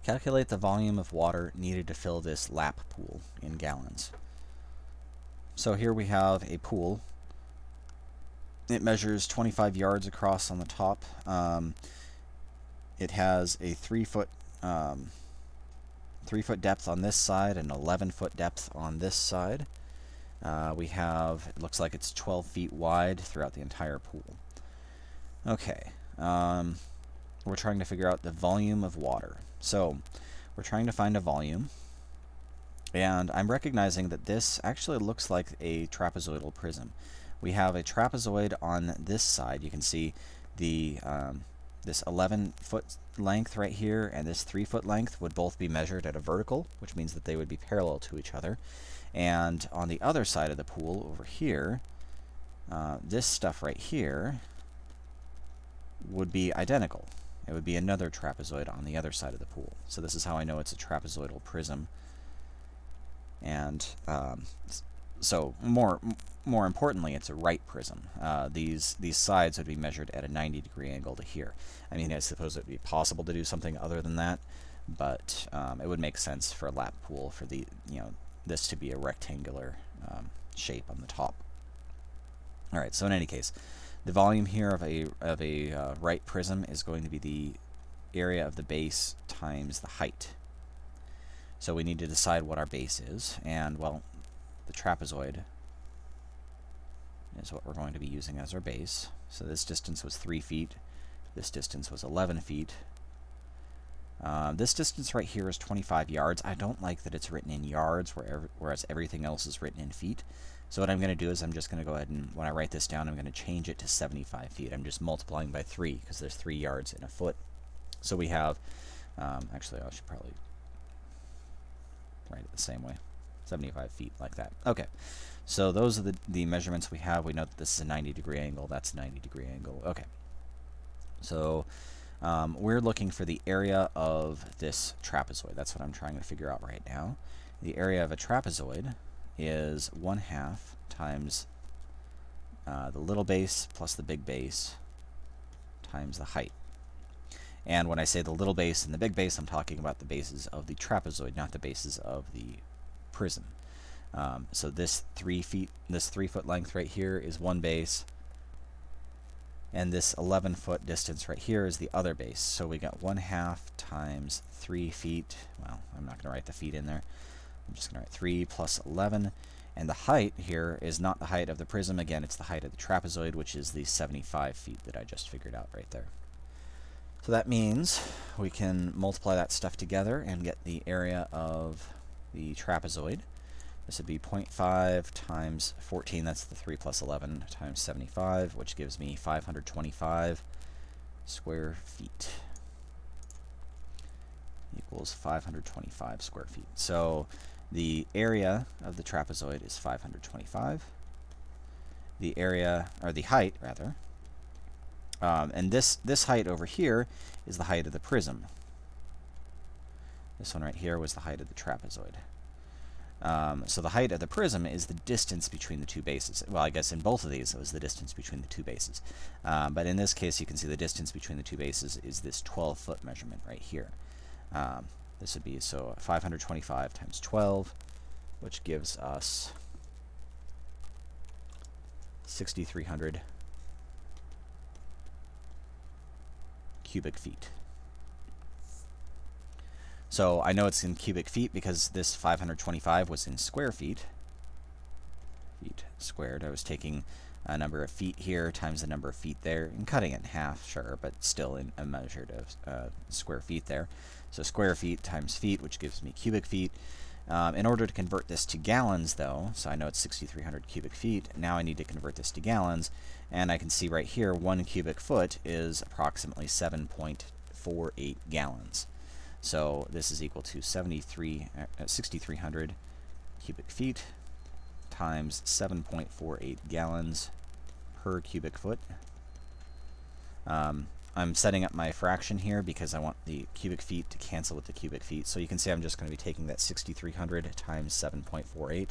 Calculate the volume of water needed to fill this lap pool in gallons. So here we have a pool. It measures 25 yards across on the top. It has a 3-foot 3-foot depth on this side and 11-foot depth on this side. We have, it looks like it's 12 feet wide throughout the entire pool. Okay, we're trying to figure out the volume of water. So we're trying to find a volume, and I'm recognizing that this actually looks like a trapezoidal prism. We have a trapezoid on this side. You can see the this 11-foot length right here and this 3-foot length would both be measured at a vertical, which means that they would be parallel to each other. And on the other side of the pool over here, this stuff right here would be identical. It would be another trapezoid on the other side of the pool. So this is how I know it's a trapezoidal prism. And so more importantly, it's a right prism. These sides would be measured at a 90-degree angle to here. I mean, I suppose it would be possible to do something other than that, but it would make sense for a lap pool for the this to be a rectangular shape on the top. All right. So in any case, the volume here of a right prism is going to be the area of the base times the height. So we need to decide what our base is, and well, the trapezoid is what we're going to be using as our base. So this distance was 3 feet. This distance was 11 feet. This distance right here is 25 yards. I don't like that it's written in yards, whereas everything else is written in feet. So what I'm going to do is I'm just going to go ahead and, when I write this down, I'm going to change it to 75 feet. I'm just multiplying by 3 because there's 3 yards in a foot. So we have, actually I should probably write it the same way. 75 feet like that. Okay, so those are the measurements we have. We know that this is a 90-degree angle. That's a 90-degree angle. Okay, so we're looking for the area of this trapezoid. That's what I'm trying to figure out right now. The area of a trapezoid is 1/2 times the little base plus the big base times the height. And when I say the little base and the big base, I'm talking about the bases of the trapezoid, not the bases of the prism. So this 3-foot length right here is one base, and this 11-foot distance right here is the other base. So we got 1/2 times 3 feet. Well, I'm not going to write the feet in there. I'm just going to write 3 plus 11. And the height here is not the height of the prism. Again, it's the height of the trapezoid, which is the 75 feet that I just figured out right there. So that means we can multiply that stuff together and get the area of the trapezoid. This would be 0.5 times 14, that's the 3 plus 11, times 75, which gives me 525 square feet. Equals 525 square feet. So the area of the trapezoid is 525. The area, or the height, rather, and this height over here is the height of the prism. This one right here was the height of the trapezoid. So the height of the prism is the distance between the two bases. Well, I guess in both of these it was the distance between the two bases. But in this case, you can see the distance between the two bases is this 12-foot measurement right here. This would be, so 525 times 12, which gives us 6,300 cubic feet. So I know it's in cubic feet because this 525 was in square feet. Feet squared. I was taking a number of feet here times the number of feet there and cutting it in half, sure, but still in a measured of square feet there. So square feet times feet, which gives me cubic feet. In order to convert this to gallons, though, so I know it's 6,300 cubic feet, now I need to convert this to gallons, and I can see right here 1 cubic foot is approximately 7.48 gallons. So this is equal to 6,300 cubic feet times 7.48 gallons per cubic foot. I'm setting up my fraction here because I want the cubic feet to cancel with the cubic feet. So you can see I'm just going to be taking that 6,300 times 7.48,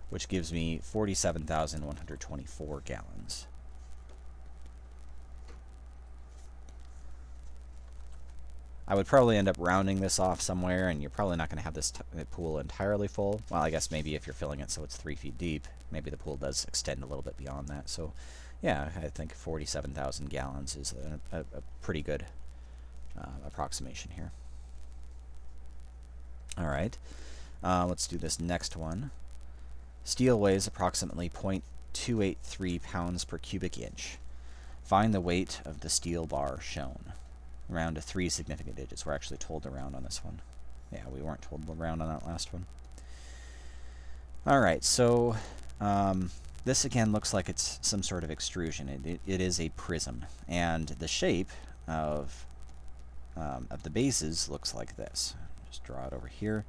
which gives me 47,124 gallons. I would probably end up rounding this off somewhere, and you're probably not going to have this pool entirely full. Well, I guess maybe if you're filling it so it's 3 feet deep, maybe the pool does extend a little bit beyond that. So, yeah, I think 47,000 gallons is a pretty good approximation here. All right, let's do this next one. Steel weighs approximately 0.283 pounds per cubic inch. Find the weight of the steel bar shown. Round to 3 significant digits. We're actually told to round on this one. Yeah, we weren't told to round on that last one. Alright, so this again looks like it's some sort of extrusion. It is a prism, and the shape of the bases looks like this. Just draw it over here,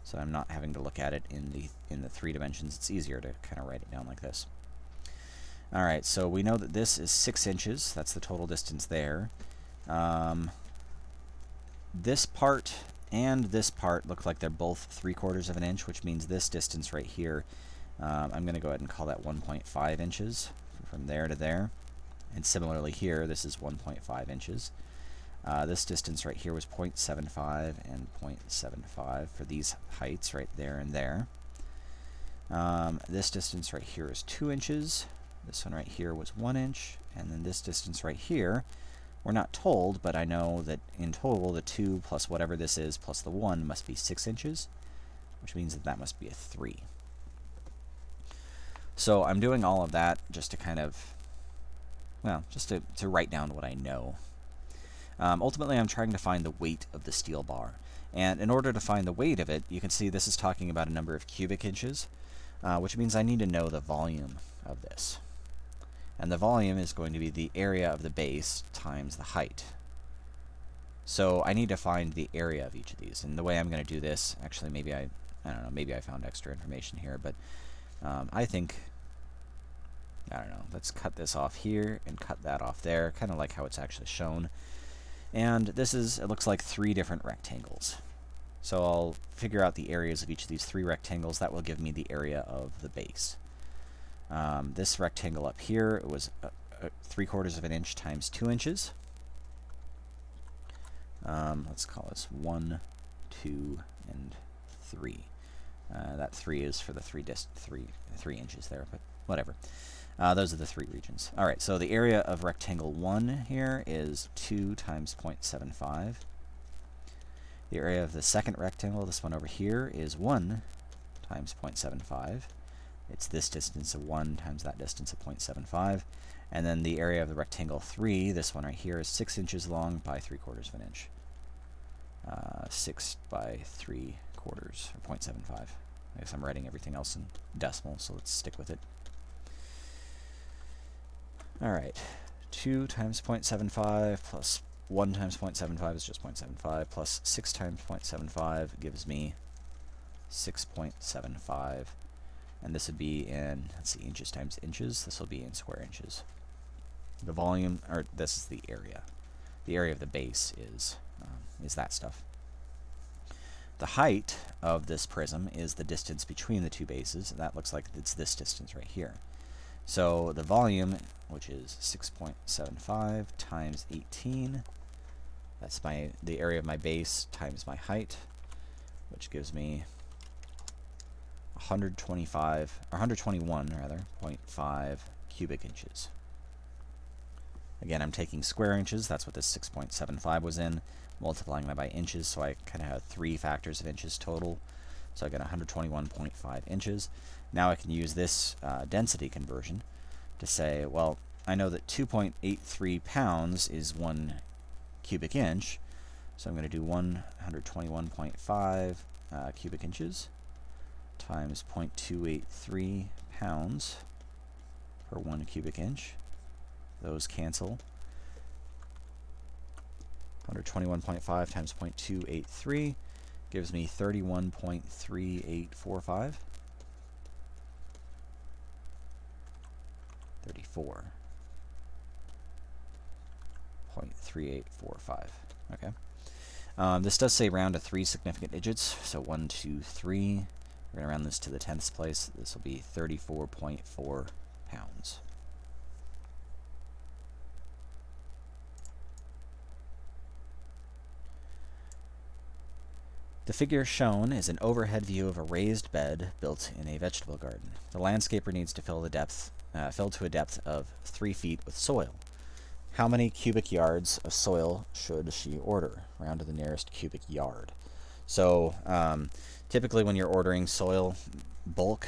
so I'm not having to look at it in the 3 dimensions. It's easier to kind of write it down like this. Alright, so we know that this is 6 inches. That's the total distance there. This part and this part look like they're both 3/4 of an inch, which means this distance right here, I'm going to go ahead and call that 1.5 inches from there to there. And similarly here, this is 1.5 inches. This distance right here was 0.75 and 0.75 for these heights right there and there. This distance right here is 2 inches. This one right here was 1 inch. And then this distance right here, we're not told, but I know that in total the 2 plus whatever this is plus the 1 must be 6 inches, which means that that must be a 3. So I'm doing all of that just to kind of, well, just to write down what I know. Ultimately, I'm trying to find the weight of the steel bar. And in order to find the weight of it, you can see this is talking about a number of cubic inches, which means I need to know the volume of this. And the volume is going to be the area of the base times the height. So I need to find the area of each of these. And the way I'm going to do this, actually maybe I don't know, maybe I found extra information here, but I think, I don't know, let's cut this off here and cut that off there, kind of like how it's actually shown. And this is, it looks like 3 different rectangles. So I'll figure out the areas of each of these 3 rectangles. That will give me the area of the base. This rectangle up here, it was 3/4 of an inch times 2 inches. Let's call this 1, 2, and 3. That 3 is for the 3 inches there, but whatever. Those are the 3 regions. Alright, so the area of rectangle 1 here is 2 times 0.75. The area of the second rectangle, this one over here, is 1 times 0.75. It's this distance of 1 times that distance of 0.75. And then the area of the rectangle 3, this one right here, is 6 inches long by 3/4 of an inch. 6 by 3/4, or 0.75. I guess I'm writing everything else in decimal, so let's stick with it. Alright, 2 times 0.75 plus 1 times 0.75 is just 0.75, plus 6 times 0.75 gives me 6.75. And this would be in, let's see, inches times inches. This will be in square inches. The volume, or this is the area. The area of the base is that stuff. The height of this prism is the distance between the 2 bases, and that looks like it's this distance right here. So the volume, which is 6.75 times 18, that's the area of my base times my height, which gives me 121.5 cubic inches. Again, I'm taking square inches, that's what this 6.75 was in, multiplying that by inches, so I kind of have 3 factors of inches total. So I get 121.5 inches. Now I can use this density conversion to say, well, I know that 2.83 pounds is 1 cubic inch, so I'm going to do 121.5 cubic inches times 0.283 pounds per 1 cubic inch. Those cancel. 121.5 times 0.283 gives me 31.3845. 34.3845. Okay. This does say round to 3 significant digits, so 1, 2, 3. We're going to round this to the 10th place. This will be 34.4 pounds. The figure shown is an overhead view of a raised bed built in a vegetable garden. The landscaper needs to fill to a depth of 3 feet with soil. How many cubic yards of soil should she order? Round to the nearest cubic yard. So typically when you're ordering soil bulk,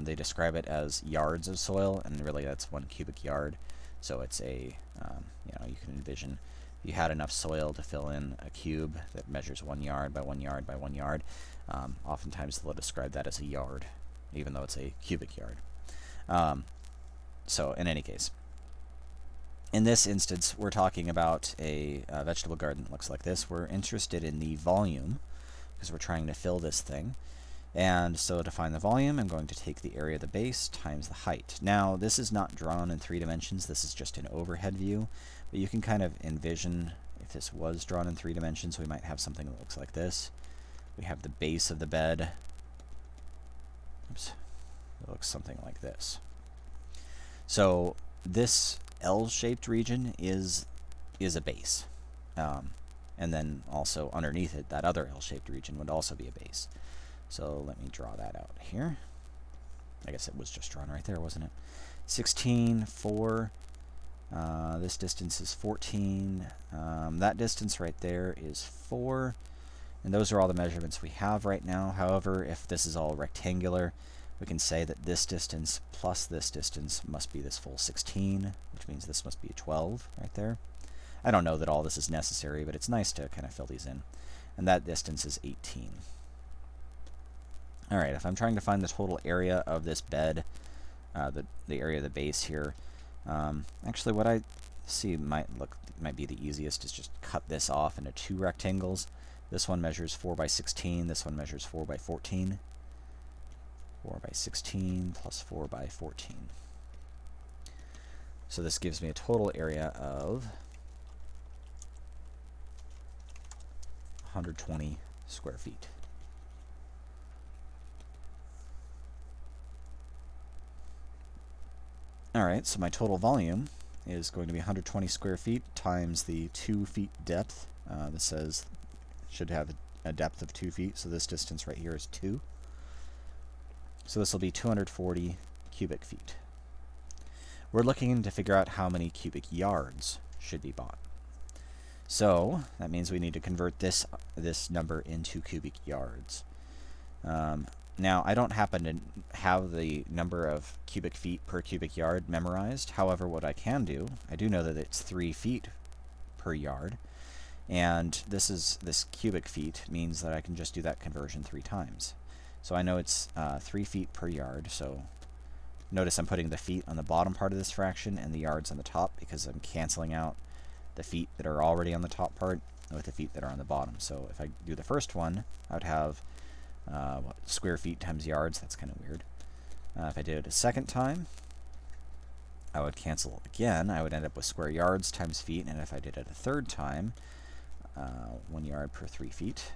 they describe it as yards of soil, and really that's 1 cubic yard. So it's a, you can envision you had enough soil to fill in a cube that measures 1 yard by 1 yard by 1 yard. Oftentimes they'll describe that as a yard, even though it's a cubic yard. So in any case, in this instance, we're talking about a vegetable garden that looks like this. We're interested in the volume because we're trying to fill this thing. And so to find the volume, I'm going to take the area of the base times the height. Now, this is not drawn in 3 dimensions. This is just an overhead view. But you can kind of envision if this was drawn in 3 dimensions, we might have something that looks like this. We have the base of the bed. Oops. It looks something like this. So this L-shaped region is a base. And then also underneath it, that other L-shaped region would also be a base. So let me draw that out here. I guess it was just drawn right there, wasn't it? 16, 4. This distance is 14. That distance right there is 4. And those are all the measurements we have right now. However, if this is all rectangular, we can say that this distance plus this distance must be this full 16, which means this must be a 12 right there. I don't know that all this is necessary, but it's nice to kind of fill these in. And that distance is 18. Alright, if I'm trying to find the total area of this bed, the area of the base here, actually what I see might be the easiest is just cut this off into 2 rectangles. This one measures 4 by 16, this one measures 4 by 14. 4 by 16 plus 4 by 14. So this gives me a total area of 120 square feet. Alright, so my total volume is going to be 120 square feet times the 2 feet depth. This says should have a depth of 2 feet, so this distance right here is 2. So this will be 240 cubic feet. We're looking to figure out how many cubic yards should be bought. So that means we need to convert this number into cubic yards. Now, I don't happen to have the number of cubic feet per cubic yard memorized. However, what I can do, I do know that it's 3 feet per yard. And this cubic feet means that I can just do that conversion 3 times. So I know it's 3 feet per yard. So notice I'm putting the feet on the bottom part of this fraction and the yards on the top because I'm canceling out the feet that are already on the top part with the feet that are on the bottom. So if I do the first one, I would have square feet times yards. That's kind of weird. If I did it a second time, I would cancel again. I would end up with square yards times feet. And if I did it a third time, 1 yard per 3 feet,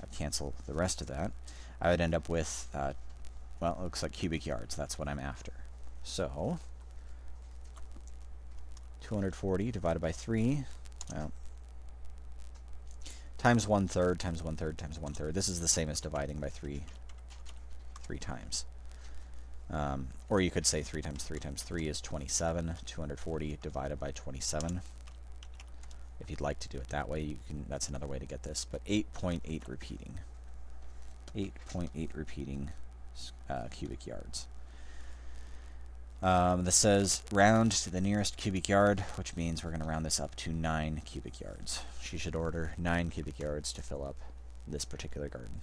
I'd cancel the rest of that. I would end up with, well, it looks like cubic yards. That's what I'm after. So 240 divided by 3, well, times 1/3 times 1/3 times 1/3. This is the same as dividing by 3 times. Or you could say 3 times 3 times 3 is 27. 240 divided by 27. If you'd like to do it that way, you can. That's another way to get this. But 8.8 repeating. 8.8 repeating cubic yards. This says round to the nearest cubic yard, which means we're going to round this up to 9 cubic yards. She should order 9 cubic yards to fill up this particular garden.